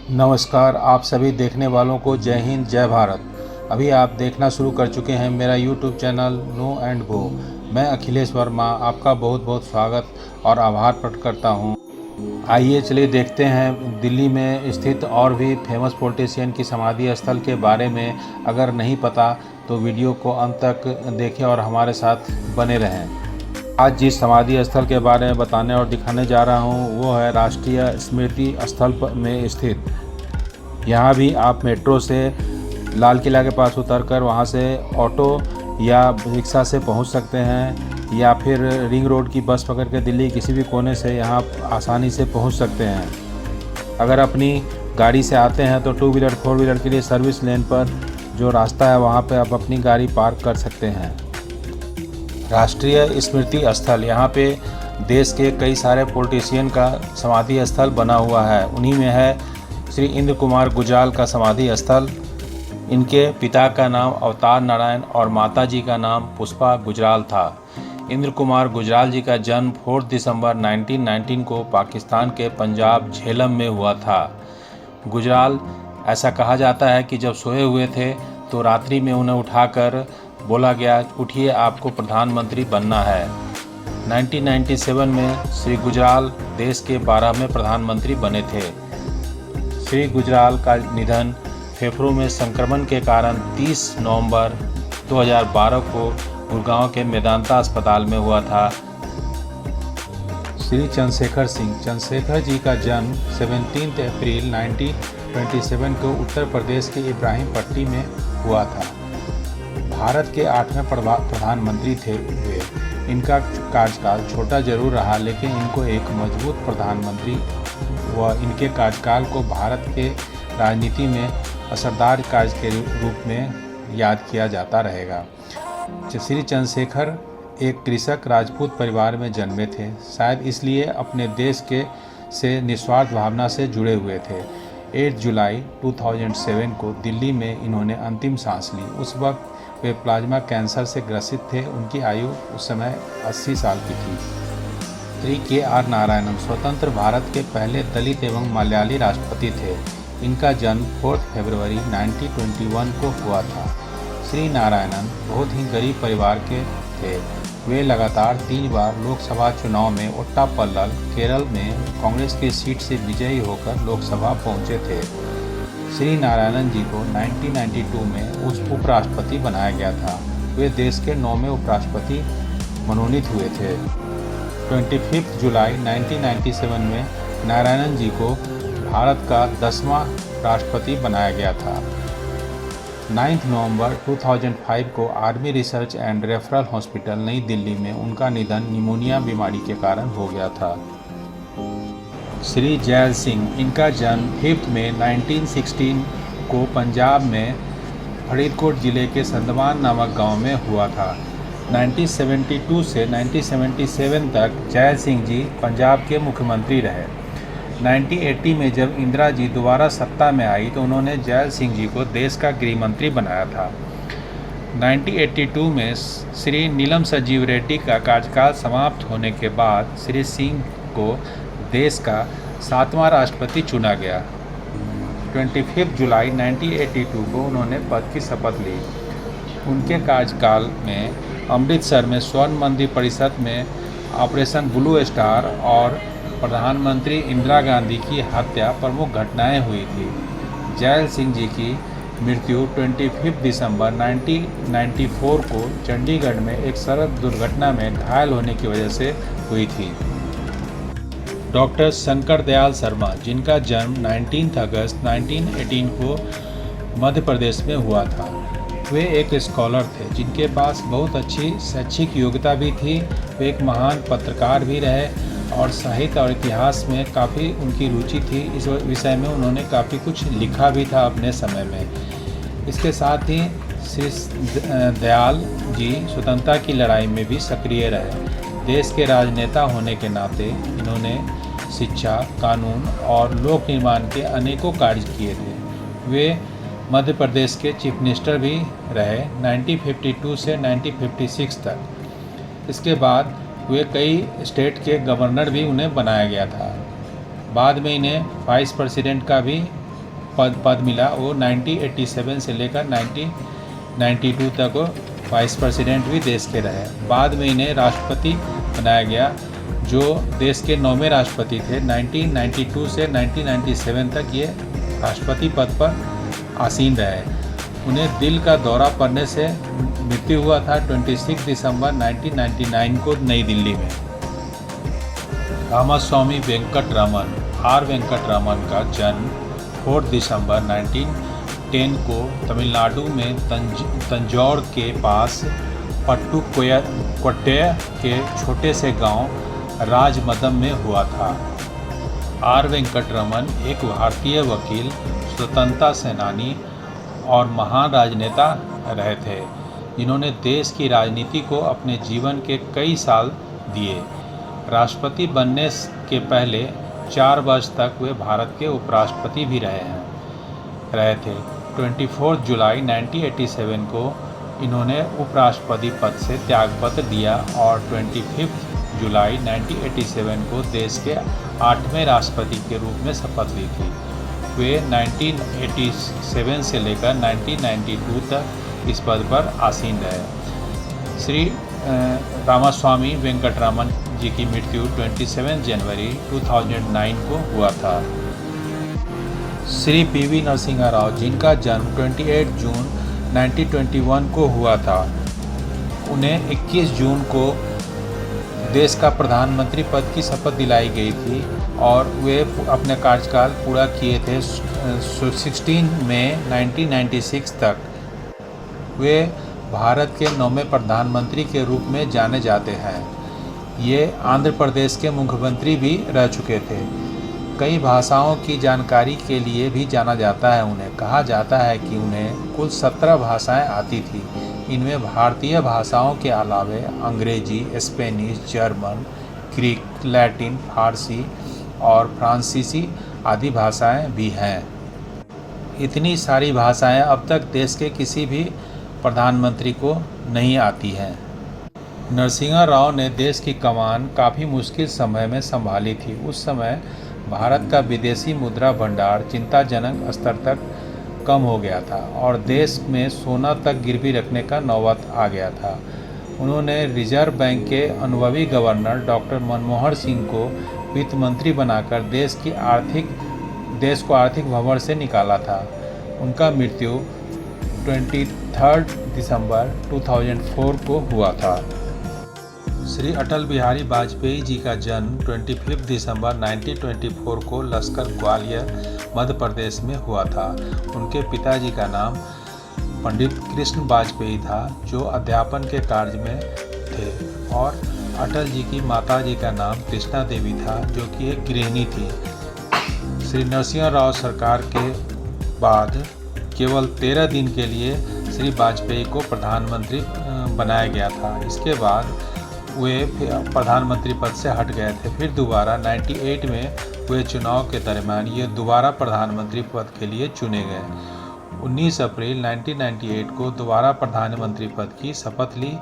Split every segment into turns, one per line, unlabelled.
नमस्कार, आप सभी देखने वालों को जय हिंद जय भारत। अभी आप देखना शुरू कर चुके हैं मेरा YouTube channel know and go. मैं अखिलेश वर्मा आपका बहुत बहुत स्वागत और आभार प्रकट करता हूं। आइए चलिए देखते हैं दिल्ली में स्थित और भी फेमस पॉलिटिशियन की समाधि स्थल के बारे में। अगर नहीं पता तो वीडियो को अंत तक देखें और हमारे साथ बने रहें। आज जिस समाधि स्थल के बारे में बताने और दिखाने जा रहा हूं वो है राष्ट्रीय स्मृति स्थल में स्थित। यहाँ भी आप मेट्रो से लाल किला के पास उतरकर वहाँ से ऑटो या रिक्शा से पहुँच सकते हैं, या फिर रिंग रोड की बस पकड़ के दिल्ली किसी भी कोने से यहाँ आसानी से पहुँच सकते हैं। अगर अपनी गाड़ी से आते हैं तो 2 व्हीलर 4 व्हीलर के लिए सर्विस लेन पर जो रास्ता है वहाँ पे आप अपनी गाड़ी पार्क कर सकते हैं। राष्ट्रीय स्मृति स्थल, यहाँ पे देश के कई सारे पॉलिटिशियन का समाधि स्थल बना हुआ है। उन्हीं में है श्री इंद्र कुमार गुजराल का समाधि स्थल। इनके पिता का नाम अवतार नारायण और माता जी का नाम पुष्पा गुजराल था। इंद्र कुमार गुजराल जी का जन्म 4 दिसंबर 1919 को पाकिस्तान के पंजाब झेलम में हुआ था। गुजराल, ऐसा कहा जाता है कि जब सोए हुए थे तो रात्रि में उन्हें उठाकर बोला गया, उठिए आपको प्रधानमंत्री बनना है। 1997 में श्री गुजराल देश के 12वें प्रधानमंत्री बने थे। श्री गुजराल का निधन फेफड़ों में संक्रमण के कारण 30 नवंबर 2012 को गुड़गांव के मेदांता अस्पताल में हुआ था। श्री चंद्रशेखर सिंह, चंद्रशेखर जी का जन्म 17 अप्रैल 1927 को उत्तर प्रदेश के इब्राहिमपट्टी में हुआ था। भारत के 8वें प्रधानमंत्री थे वे। इनका कार्यकाल छोटा जरूर रहा, लेकिन इनको एक मजबूत प्रधानमंत्री व इनके कार्यकाल को भारत के राजनीति में असरदार कार्य के रूप में याद किया जाता रहेगा। श्री चंद्रशेखर एक कृषक राजपूत परिवार में जन्मे थे, शायद इसलिए अपने देश के से निस्वार्थ भावना से जुड़े हुए थे। 8 जुलाई 2007 को दिल्ली में इन्होंने अंतिम सांस ली। उस वक्त वे प्लाज्मा कैंसर से ग्रसित थे। उनकी आयु उस समय 80 साल की थी। श्री के.आर. नारायणन स्वतंत्र भारत के पहले दलित एवं मलयाली राष्ट्रपति थे। इनका जन्म 4 फरवरी 1921 को हुआ था। श्री नारायणन बहुत ही गरीब परिवार के थे। वे लगातार 3 बार लोकसभा चुनाव में ओट्टापल्लल, केरल में कांग्रेस की सीट से विजयी होकर लोकसभा पहुंचे थे। श्री नारायणन जी को 1992 में उपराष्ट्रपति बनाया गया था। वे देश के 9वें उपराष्ट्रपति मनोनीत हुए थे। 25 जुलाई 1997 में नारायणन जी को भारत का 10वां राष्ट्रपति बनाया गया था। 9 नवंबर 2005 को army research and referral hospital नई दिल्ली में उनका निधन निमोनिया बीमारी के कारण हो गया था। श्री जैल सिंह, इनका जन्म 5 मई 1916 को पंजाब में फरीदकोट जिले के संदमान नामक गांव में हुआ था। 1972 से 1977 तक जैल सिंह जी पंजाब के मुख्यमंत्री रहे। 1980 में जब इंदिरा जी दोबारा सत्ता में आई तो उन्होंने जैल सिंह जी को देश का गृह मंत्री बनाया था। 1982 में श्री नीलम संजीव रेड्डी का कार्यकाल समाप्त होने के बाद श्री सिंह को देश का 7वां राष्ट्रपति चुना गया। 25 जुलाई 1982 को उन्होंने पद की शपथ ली। उनके कार्यकाल में अमृतसर में स्वर्ण मंदिर परिसर में ऑपरेशन ब्लू स्टार और प्रधानमंत्री इंदिरा गांधी की हत्या प्रमुख घटनाएं हुई थी। जैल सिंह जी की मृत्यु 25 दिसंबर 1994 को चंडीगढ़ में एक सड़क दुर्घटना में घायल होने की वजह से हुई थी। डॉक्टर शंकर दयाल शर्मा, जिनका जन्म 19 अगस्त 1918 को मध्य प्रदेश में हुआ था। वे एक स्कॉलर थे जिनके पास बहुत अच्छी शैक्षिक योग्यता भी थी। वे एक महान पत्रकार भी रहे और साहित्य और इतिहास में काफ़ी उनकी रुचि थी। इस विषय में उन्होंने काफ़ी कुछ लिखा भी था अपने समय में। इसके साथ ही श्री दयाल जी स्वतंत्रता की लड़ाई में भी सक्रिय रहे। देश के राजनेता होने के नाते इन्होंने शिक्षा, कानून और लोक निर्माण के अनेकों कार्य किए थे। वे मध्य प्रदेश के चीफ मिनिस्टर भी रहे 1952 से 1956 तक। इसके बाद वे कई स्टेट के गवर्नर भी उन्हें बनाया गया था। बाद में इन्हें वाइस प्रेसिडेंट का भी पद मिला वो 1987 से लेकर 1992 तक वो वाइस प्रेसिडेंट भी देश के रहे। बाद में इन्हें राष्ट्रपति बनाया गया, जो देश के 9वें राष्ट्रपति थे। 1992 से 1997 तक ये राष्ट्रपति पद पर आसीन रहे। उन्हें दिल का दौरा पड़ने से मृत्यु हुआ था 26 दिसंबर 1999 को नई दिल्ली में। रामास्वामी वेंकटरमन आर वेंकटरमन का जन्म 4 दिसंबर 1910 को तमिलनाडु में तंजौर के पास पट्टुकोट्टई के छोटे से गांव राजमदम में हुआ था। आर वेंकटरमन एक भारतीय वकील, स्वतंत्रता सेनानी और महान राजनेता रहे थे, जिन्होंने देश की राजनीति को अपने जीवन के कई साल दिए। राष्ट्रपति बनने के पहले 4 वर्ष तक वे भारत के उपराष्ट्रपति भी रहे थे। 24 जुलाई 1987 को इन्होंने उपराष्ट्रपति पद से त्यागपत्र दिया और 25 जुलाई 1987 को देश के 8वें राष्ट्रपति के रूप में शपथ ली थी। वे 1987 से लेकर 1992 तक इस पद पर आसीन रहे। श्री रामास्वामी वेंकटरमन जी की मृत्यु 27 जनवरी 2009 को हुआ था। श्री पीवी नरसिम्हा राव, जिनका जन्म 28 जून 1921 को हुआ था, उन्हें 21 जून को देश का प्रधानमंत्री पद की शपथ दिलाई गई थी और वे अपने कार्यकाल पूरा किए थे 16 मई 1996 तक। वे भारत के 9वें प्रधानमंत्री के रूप में जाने जाते हैं। ये आंध्र प्रदेश के मुख्यमंत्री भी रह चुके थे। कई भाषाओं की जानकारी के लिए भी जाना जाता है उन्हें। कहा जाता है कि उन्हें कुल 17 भाषाएं आती थी। इनमें भारतीय भाषाओं के अलावे अंग्रेजी, स्पेनिश, जर्मन, ग्रीक, लैटिन, फारसी और फ्रांसीसी आदि भाषाएं भी हैं। इतनी सारी भाषाएं अब तक देश के किसी भी प्रधानमंत्री को नहीं आती हैं। नरसिम्हा राव ने देश की कमान काफ़ी मुश्किल समय में संभाली थी। उस समय भारत का विदेशी मुद्रा भंडार चिंताजनक स्तर तक कम हो गया था और देश में सोना तक गिरवी रखने का नौबत आ गया था। उन्होंने रिजर्व बैंक के अनुभवी गवर्नर डॉक्टर मनमोहन सिंह को वित्त मंत्री बनाकर देश को आर्थिक भंवर से निकाला था। उनका मृत्यु 23 दिसंबर 2004 को हुआ था। श्री अटल बिहारी वाजपेयी जी का जन्म 25 दिसंबर 1924 को लश्कर ग्वालियर मध्य प्रदेश में हुआ था। उनके पिताजी का नाम पंडित कृष्ण वाजपेयी था, जो अध्यापन के कार्य में थे, और अटल जी की माताजी का नाम कृष्णा देवी था, जो कि एक गृहिणी थी। श्री नरसिम्हा राव सरकार के बाद केवल 13 दिन के लिए श्री वाजपेयी को प्रधानमंत्री बनाया गया था। इसके बाद वे प्रधानमंत्री पद से हट गए थे। फिर दोबारा 98 में हुए चुनाव के दरमियान ये दोबारा प्रधानमंत्री पद के लिए चुने गए। 19 अप्रैल 1998 को दोबारा प्रधानमंत्री पद की शपथ ली।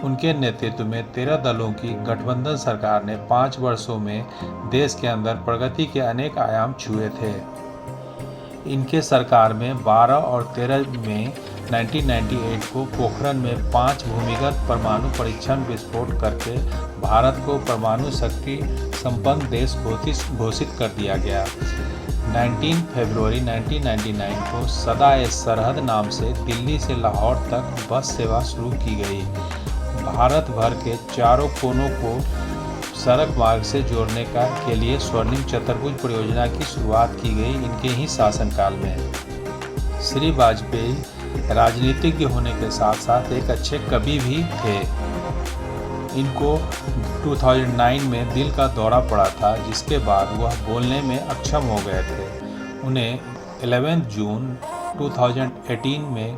उनके नेतृत्व में 13 दलों की गठबंधन सरकार ने 5 वर्षों में देश के अंदर प्रगति के अनेक आयाम छुए थे। इनके सरकार में 12 और 13 मई 1998 को पोखरण में 5 भूमिगत परमाणु परीक्षण विस्फोट करके भारत को परमाणु शक्ति संपन्न देश घोषित कर दिया गया। 19 फरवरी 1999 को सदा-ए सरहद नाम से दिल्ली से लाहौर तक बस सेवा शुरू की गई। भारत भर के चारों कोनों को सड़क मार्ग से जोड़ने के लिए स्वर्णिम चतुर्भुज परियोजना की शुरुआत की गई इनके ही शासनकाल में। श्री वाजपेयी राजनीतिज्ञ होने के साथ साथ एक अच्छे कवि भी थे। इनको 2009 में दिल का दौरा पड़ा था, जिसके बाद वह बोलने में अक्षम हो गए थे। उन्हें 11 जून 2018 में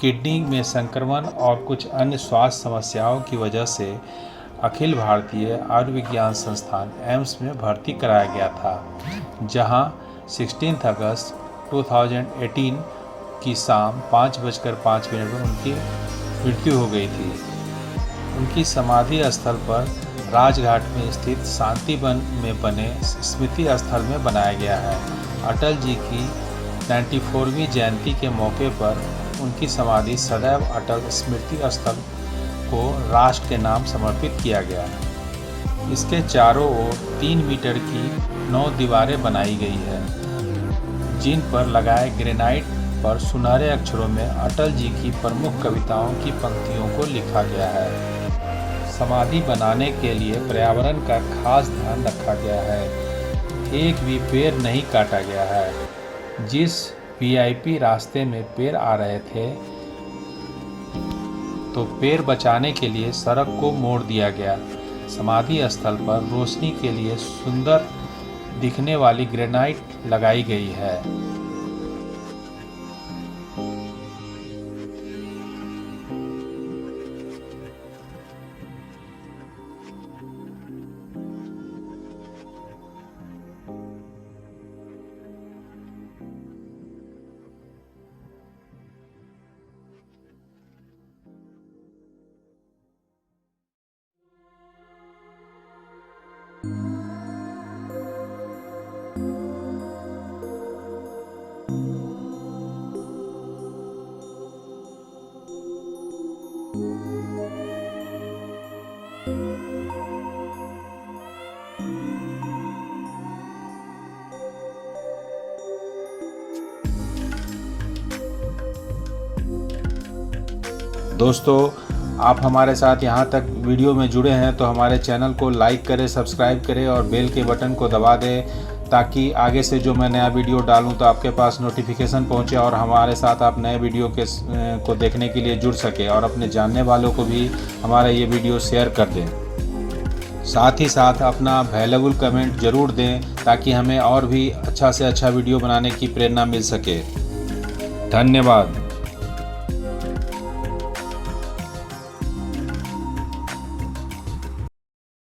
किडनी में संक्रमण और कुछ अन्य स्वास्थ्य समस्याओं की वजह से अखिल भारतीय आयुर्विज्ञान संस्थान एम्स में भर्ती कराया गया था, जहां 16 अगस्त 2018 की शाम 5:05 पर उनकी मृत्यु हो गई थी। उनकी समाधि स्थल पर राजघाट में स्थित शांति वन में बने स्मृति स्थल में बनाया गया है। अटल जी की 94वीं जयंती के मौके पर उनकी समाधि सदैव अटल स्मृति स्थल को राष्ट्र के नाम समर्पित किया गया है। इसके चारों ओर 3 मीटर की 9 दीवारें बनाई गई है, जिन पर लगाए ग्रेनाइट पर सुनहरे अक्षरों में अटल जी की प्रमुख कविताओं की पंक्तियों को लिखा गया है। समाधि बनाने के लिए पर्यावरण का खास ध्यान रखा गया है। एक भी पेड़ नहीं काटा गया है। जिस वीआईपी रास्ते में पेड़ आ रहे थे तो पेड़ बचाने के लिए सड़क को मोड़ दिया गया। समाधि स्थल पर रोशनी के लिए सुंदर दिखने वाली ग्रेनाइट लगाई गई है। दोस्तों, आप हमारे साथ यहाँ तक वीडियो में जुड़े हैं तो हमारे चैनल को लाइक करें, सब्सक्राइब करें और बेल के बटन को दबा दें, ताकि आगे से जो मैं नया वीडियो डालूं तो आपके पास नोटिफिकेशन पहुंचे और हमारे साथ आप नए वीडियो को देखने के लिए जुड़ सके और अपने जानने वालों को भी हमारा ये वीडियो शेयर कर दें। साथ ही साथ अपना वैल्यूएबल कमेंट ज़रूर दें, ताकि हमें और भी अच्छा से अच्छा वीडियो बनाने की प्रेरणा मिल सके। धन्यवाद।